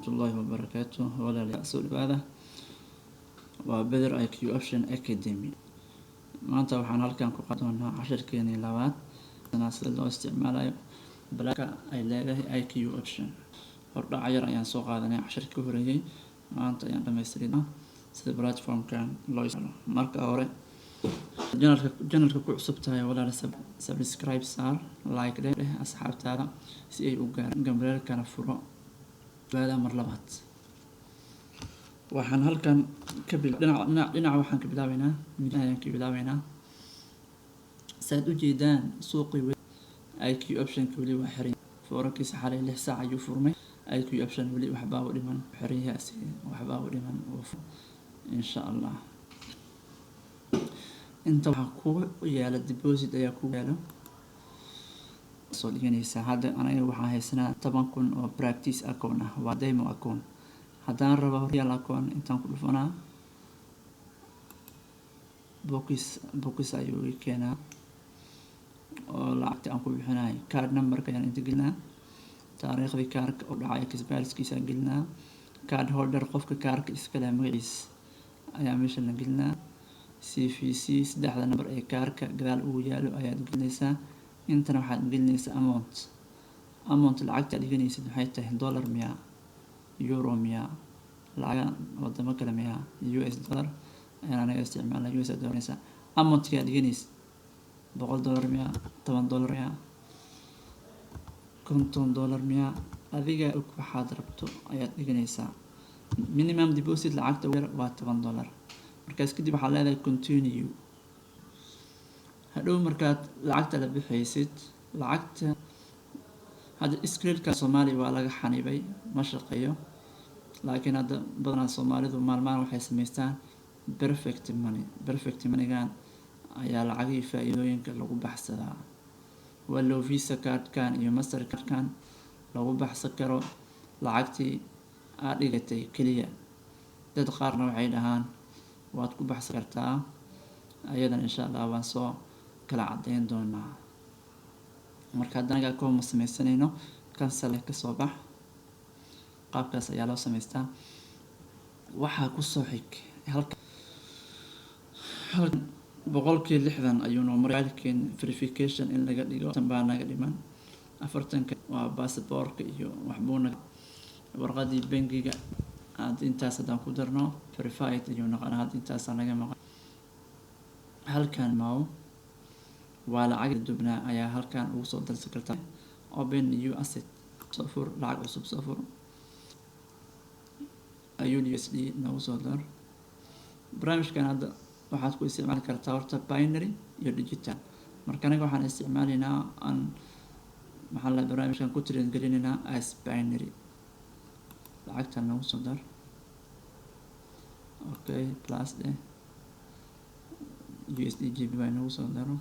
الله وبركاته ولا لأسول هذا وبدر IQ Option Academy maanta waxaan halkan ku qaadanaa casharkeeni labaad sida loo isticmaalayo balka ay leedahay IQ Option hordhac yar ayaan soo qaadanay casharkii ka horeeyay maanta ayaan dhameystirinaa sida platformkan loo isticmaalo marka hore channelka ku cusub tahay walaal subscribe saar like dheh asxaabtaada si ay u gaaraan gambarelkana furo baada mar labaad waxaan halkan ka dhinaca waxaan ka bilaabaynaa midayaan saad u jeedaan suuqii IQ Option wali waa xiran foorkiisa xalay 6 saac ayuu furmay IQ Option wali waxbaa u dhiman xiriyaasi waxbaa u dhiman insha Allah inta waxa ku yaala deposit ayaa ku yaalo soo dhiganaysa hadda anaga waxaan haysanaa 10,000 oo practice account ah waa demo account haddaan rabo real account intaan ku dhufanaa box ayuu i keenaa oo lacagta aan ku bixinayo card number ayaan inta gelinaa taariikhdii kaarka oo dhacay expireskiisa gelinaa card holder qofka kaarka iska leh magaciisa ayaa meesha la gelinaa CVC saddexda number ee kaarka gadaal ugu yaalo ayaad gelinaysaa intana waxaad gelinaysaa amount lacagta aad dhiganaysid waxay tahay dollar miya euro miya lacag wadamo kale miya US dollar ayaan anaga isticmaalnaa US dollar amount aad dhiganaysid $100 miya $10 miya $50 miya adiga waxaad rabto ayaad dhiganaysaa minimum deposit lacagta waa $10 markaas kadib waxaa leedahay continue hadhow markaad lacagta la bixaysid lacagta hadda screenka Soomaali waa laga xanibay ma shaqeeyo laakiin hadda badanaa Soomaalidu maalmahan waxay sameystaan perfect money-gan ayaa lacagii faa'iidooyinka lagu baxsadaa wallow Visa card-kan iyo Mastercard-kan lagu baxsan karo lacagtii aad dhigatay kaliya dad qaarna waxay dhahaan waad ku baxsan kartaa ayadan insha Allah waan soo kala cadeyn doonaa marka anaga kuma sameysanayno cancel ka soo bax qaabkaas ayaa loo sameystaa waxa ku soo xig halkan 60 ayuu noo maraalkeen verification in laga dhigo tanbaa naga dhiman 40 waa passport iyo waxbuuna warqadii bangiga aad intaas hadaan ku darno verified iyo naqan had intaas naga maqan halkan waa lacag dubna ayaa halkan ugu soo darsan kartaa open new asset safur lacag cusub safur ayuu USD nagu soo dar barnaamijkan hadda waxaad ku isticmaali kartaa horta binary iyo digital marka anaga waxaan isticmaalaynaa maxaa la barnaamijkan ku tirin gelinaynaa as binary lacagtan nagu soo dar okay plus USD GB bay nagu soo daro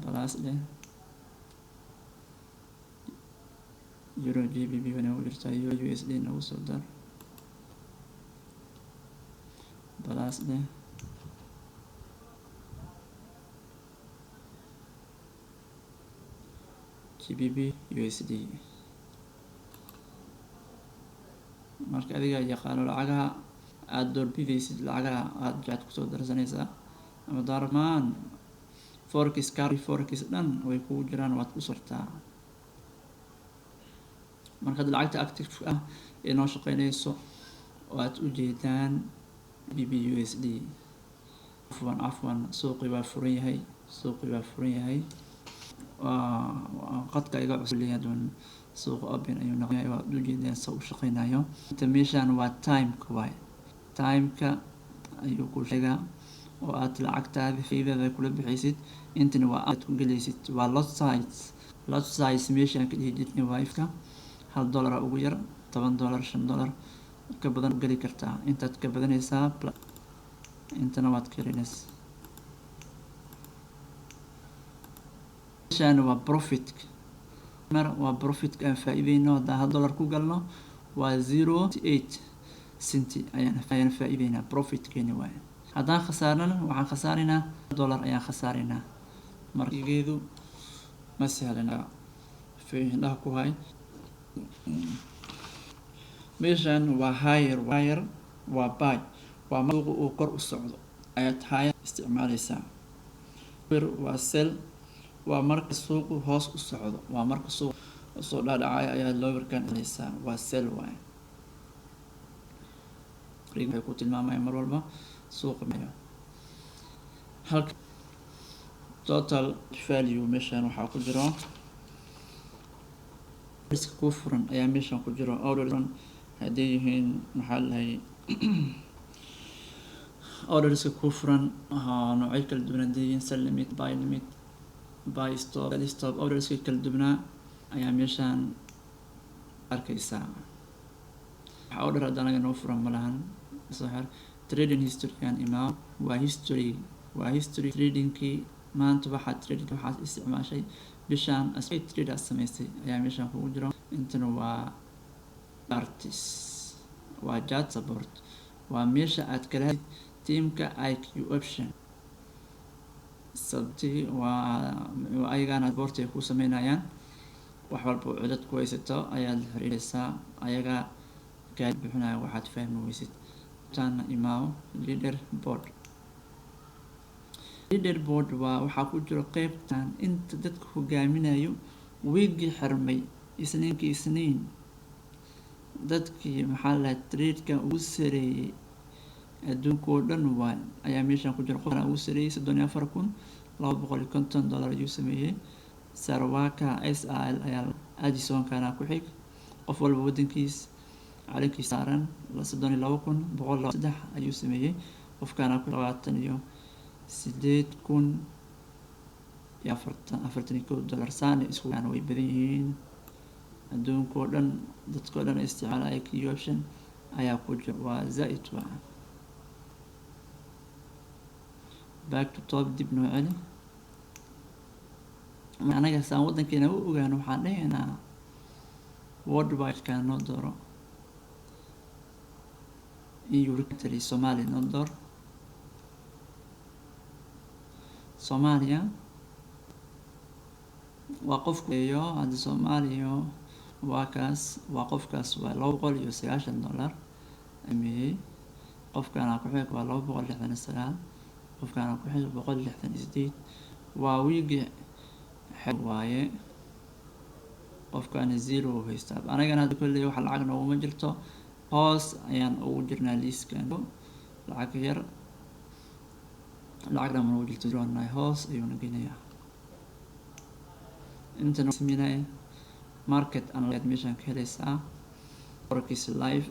plus Euro GBP bay nagu jirtaa USD nagu soo dar plus GBP USD marka adiga yaqaan lacagaha aad doorbidaysid lacagaha aad jacad ku soo darsanaysaa ama darmaan forex dhan way ku jiraan waad ku sortaa marka lacagta active ah ee noo shaqeynayso oo aad u jeedaan BBUSD afwan suuqi waa furan yahay qadka iga cusub leeyahay suuq open ayuu noqonayaa waa u jeedaan soo u shaqeynayo meeshan waa timeka ayuu ku sheegaa oo aad lacagtaada faa'iidada kula bixaysid intana waa aad ku galaysid waa lot size meeshan ka dhigidna wifi-ka $1 ugu yar $10 $5 ka badan gali kartaa intaad ka badanaysaa intana waad karinaysaa meeshan waa profit ka faa'iideyno haddaan $1 ku galno waa 0.8 centi ayaan faa'iideynaa profit keeni waay haddaan khasaarnana waxaan khasaaraynaa $1 ayaan khasaaraynaa markigeedu ma sahlana في له كوهاي meeshan waa higher waa buy waa suuqa uu kor u socdo ayaad higher isticmaaleysaa. waa sell waa marka suuqu hoos u socdo, waa marka suuq soo dhaadhacaya ayaa lowerkan isticmaaleysaa, waa sell waay. waxay ku tilmaamaya mar walba suuqa mayo. halka total value meeshan waxaa ku jiro risk ku furan ayaa meeshan ku jiro order hadday yihiin maxaa lahay orderska ku furan noocyo kala duwan hadday yihiin sell limit, buy limit, buy stop, sell stop, orderska kala duwanaa ayaa meeshan arkaysaa. waxa order hadda anaga noo furan malahan soo xir trading history kan imaa waa history tradingkii maanta waxaad isticmaashay bishaan asay trade aad samaysay ayaa meeshan kugu jiro. intana waa artis waa chat support waa meesha aad kala teamka IQ option sabti waa ayagana support ay ku sameynayaan wax walba codad ku haysato ayaad la xiriiraysaa ayaga gaad bixinaya waxaad fahmi weysid. tan imaa leaderboard waa waxaa ku jiro qeybtan inta dadka hogaaminayo wiigii xirmay isniin dadkii maxaa lahaa trade-ka ugu sareeyay adduunka oo dhan waa ayaa meeshan ku jira. qofkana ugu sareeyay $34,250 ayuu sameeyey. sarwaka SL ayaa Addison-kana ku xig qof walba wadankiis calankiisa saaran $32,103 ayuu sameeyey. qofkana ku $28,041 saana isku way badan yihiin adduunka oo dhan dadka oo dhan isticmaala IQ option ayaa ku jira waa zaid waa. back to top dib noo celi anaga saan wadankeena u ogaano waxaan dhahaynaa worldwide ka noo dooro EU country Somali noo dooro Soomaaliya waa qofku iyo hadda Soomaaliya waa kaas waa qofkaas waa $290 amiyey. qofkana ku xig waa 269 qofkana ku xig 168 waa wiigi xig waaye. qofkana 0 haystaa anagana hadda kulli wax lacag nooguma jirto hoos ayaan ugu jirnaa liiskan lacag yar lacag dhammaan ugu jirto hoos ayuu naginayaa. intana sameynay market analysis meeshan ka helaysaa forex live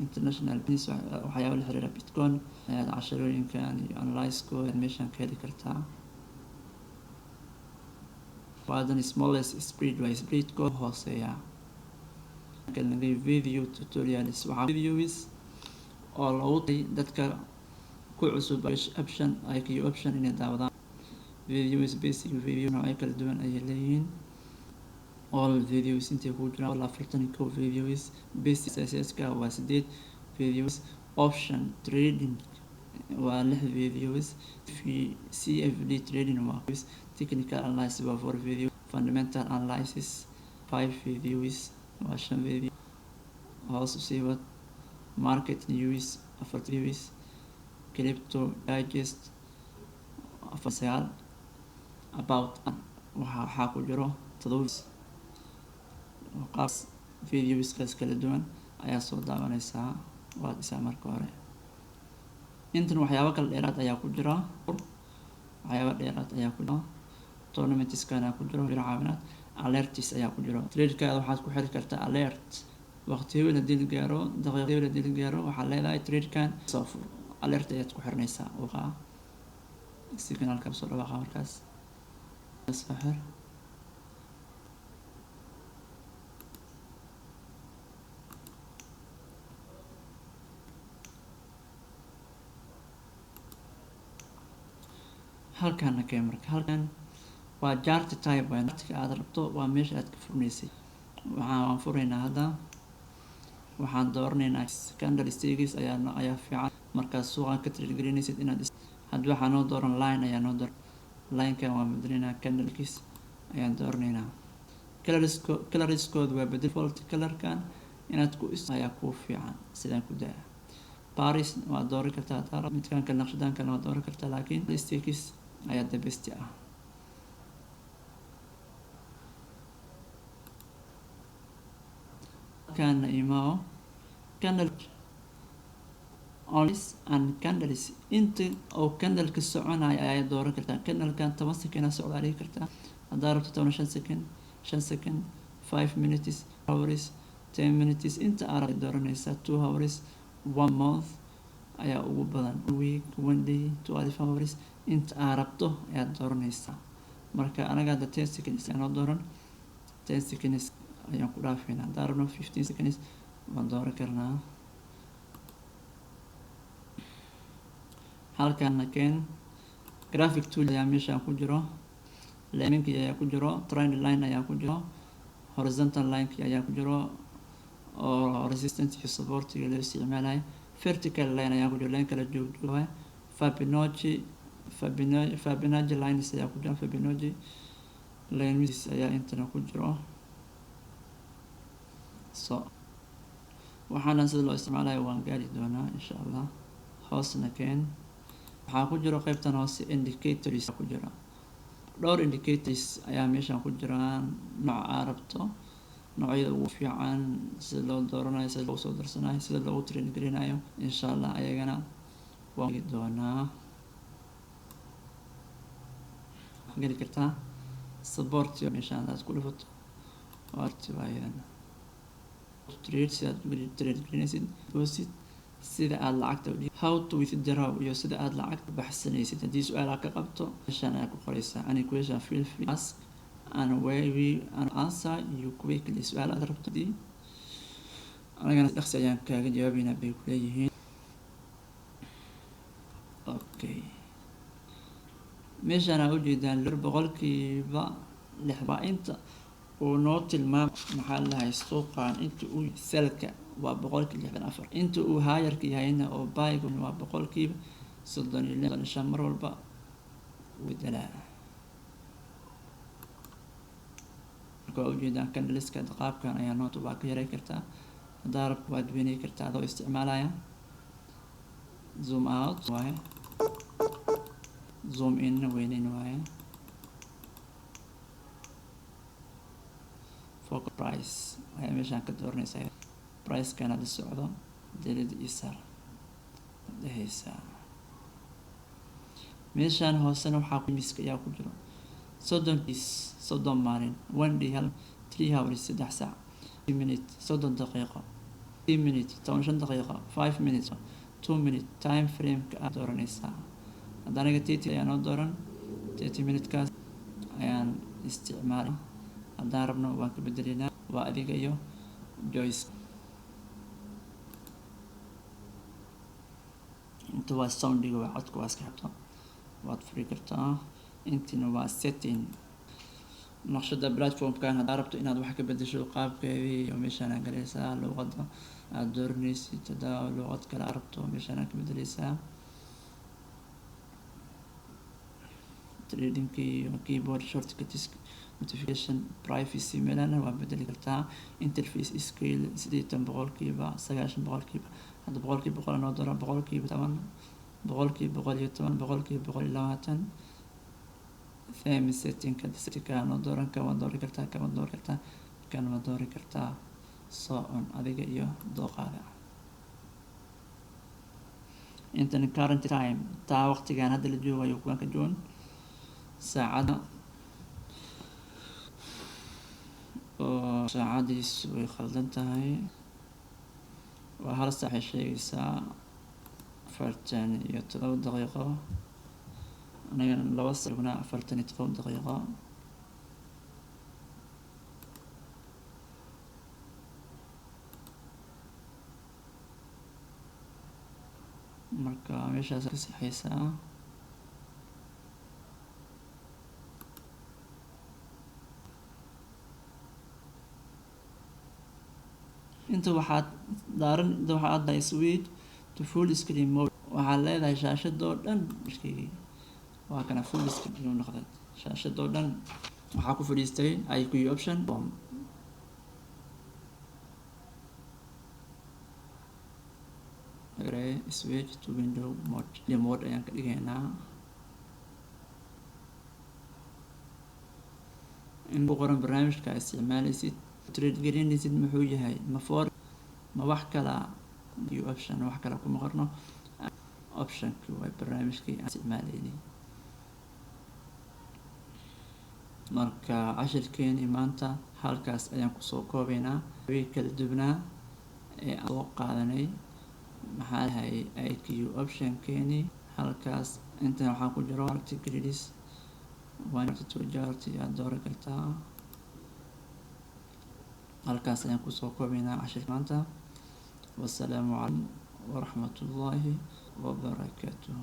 international business waxyaabo la xiriira bitcoin ayaad casharooyinkan iyo analyse-kooda meeshan ka heli kartaa. waadan smallest speed by speed ko hooseeya kalnagay video tutorials waxaa videos oo lagu tay dadka ku cusub option IQ option inay daawadaan videos basic video noocyo kala duwan ayay leeyihiin. all videos intay ku jiraan 41 videos basic SSK waa 8 videos option trading waa 6 videos CFD trading waa technical analysis waa 4 videos fundamental analysis 5 videos waa 5 video hoos usii wad market news 4 videos crypto digest 4 about waxaa ku jiro 7 qaas videos kala duwan ayaa soo daawanaysaa waad isaa marka hore. intan waxyaabo kala dheeraad ayaa ku jira tournaments-kana ku jiro caawinaad alerts ayaa ku jiro. trade-kaada waxaad ku xiri kartaa alert waqti hebel hadii la gaaro daqiiqad hebel hadii la gaaro waxaa leedahay trade-kan soo fur alert ayaad ku xirnaysaa uqaa signalka soo dhawaaqa markaas soo xir. halkan ka marka halkan waa chart type marka aad rabto waa meesha aad ka furnaysay. waxaan furaynaa hadda waxaan dooranaynaa candlesticks ayaa fiican markaas suuqa ka trade galinaysid inaad hadda waxaan noo dooran line ayaa noo dooran line-kan waa bedelaynaa candlesticks ayaan dooranaynaa colors-kooda waa bedel default color-kan inaad ku ayaa kuu fiican sidaan ku daa Paris waa dooran kartaa taara midkaan kale naqshadan kale waa dooran kartaa laakiin stakes ayaa the best ah kana imao candle onis and candles inta oo candle ka soconaya ayaa dooran kartaa candle kan 10 second socda dhigi kartaa hadaa rabto 15 second 5 second 5 minutes hours 10 minutes inta aad dooranaysa 2 hours 1 month ayaa ugu badan week 1 day 12 hours inta aad rabto ayaa dooranaysa marka anaga hadda 10 seconds aan dooran 10 seconds ayaan ku dhaafeynaa hadaa rabno 15 seconds waan dooran karnaa halkan keen graphic tool ayaa meeshaan ku jiro link ayaa ku jiro trend line ayaa ku jiro horizontal line ayaa ku jiro oo resistance iyo support iyo la isticmaalayo vertical line ayaa ku jiro line kala joogjoog Fibonacci lines ayaa ku jiro Fibonacci lines ayaa intana ku jiro so waxaana sida loo isticmaalayo waan gaari doonaa insha Allah hoosna keen waxaa ku jiro qaybtan hoose indicators ku jira dhowr indicators ayaa meeshaan ku jiraan nooca aad rabto noocyada ugu fiican sida loo dooranayo sida loo soo darsanayo sida loogu train garinayo insha Allah ayagana waan geli doonaa geli kartaa support meeshaan aad ku dhufato waati waayaan trade sida trade garanaysid deposit sida aad lacagta how to withdraw iyo sida aad lacagta baxsanaysid hadii su'aal ka qabto meeshaan aad ku qoraysaa any question feel free ask and where we answer you quickly su'aal aad rabto dii anagana dhakhsi ayaan kaaga jawaabaynaa bay ku leeyihiin okay meeshaan aad u jeedaan boqolkiiba 6 inta uu noo tilmaam maxaa la hayaa suuqan inta uu selka waa 64 inta uu hayarka yahayna oo buyga waa 36 mar walba wadala marka ujeedaan candleska qaabkan ayaa noo tuba ka yaray kartaa hadaa rabto waad weynay kartaa adoo isticmaalaya zoom out waaye zoom in weynayn waaye focus price ayaa meeshaan ka dooranaysaa price kana la socdo delida isar dhehaysaa meeshaan hoosena waxaa ku miska ayaa ku jiro 30 maalin 1 day 3 hours 3 saac 3 minutes 30 daqiiqo 3 minutes 15 daqiiqo 5 minutes 2 minutes time frame ka aad dooranaysaa hadda aniga 30 ayaan oo dooran 30 minutes kaas ayaan isticmaalaa haddaan rabno waan ka bedelinaa waa adiga iyo Joyce inta waa soundiga waa codka waa iska xabto waad furi kartaa intina waa setting naqshada platformkan haddaa rabto inaad wax ka bedesho qaabkeedii iyo meeshaan aad galaysaa luqadda aad dooranaysid hadaa luqad kale aad rabto meeshaan aad ka bedeleysaa trading keyboard shortcuts notification privacy meelana waa bedeli kartaa interface scale 80 boqolkiiba 90 boqolkiiba hadda boqolkiiba 100 noo dooran boqolkiiba 10 boqolkiiba 110 boqolkiiba 120 fahmi setting ka setting noo dooran ka waan dooran kartaa ka waan dooran kartaa kan waan dooran kartaa so on adiga iyo dooqaaga intan current time taa waqtigan hadda la joogayo kuwan ka joon saacada oo saacadiisu way khaldan tahay waa hal saac ay sheegaysaa 47 daqiiqo anagana 2 saacna 47 daqiiqo marka meeshaas ka saxaysaa inta waxaad daaran inta waxaad dahay switch to full screen mode waxaad leedahay shaashadoo dhan waa kana full screen inuu noqday shaashadoo dhan waxaa ku fadhiistay IQ option switch to window mode. Mode ayaan ka dhigaynaa. in ku qoran barnaamijka isticmaalaysid trade gelinaysid muxuu yahay ma wax kala iyo option wax kala kuma qorno optionki waa barnaamijkii aan isticmaalaynay. marka cashirkeeni maanta halkaas ayaan kusoo koobaynaa way kala duwanaa ee aan soo qaadanay maxaa lahay IQ optionkeeni halkaas intan waxaan ku jiro categories jarti aad dooran kartaa. halkaas ayaan kusoo koobaynaa cashirka maanta. wassalaamu calaykum waraxmatullaahi wabarakaatuh.